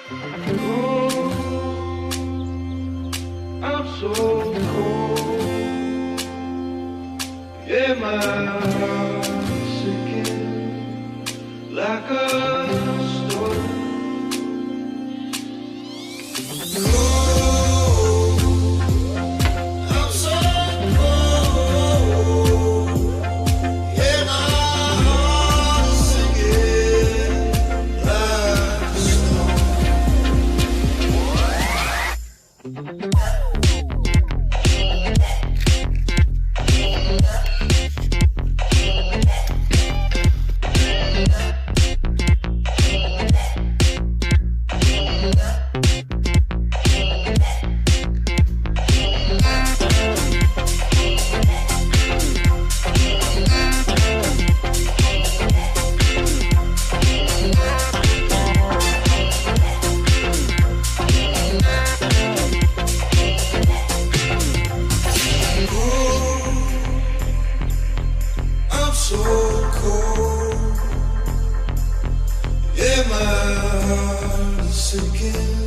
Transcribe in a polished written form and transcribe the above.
Oh, I'm so cold. Yeah, my heart's sinking like a stone. Cold, I'm so cold. Yeah, my heart's sinking like a stone. I'm so cold. Yeah, my heart is sinking.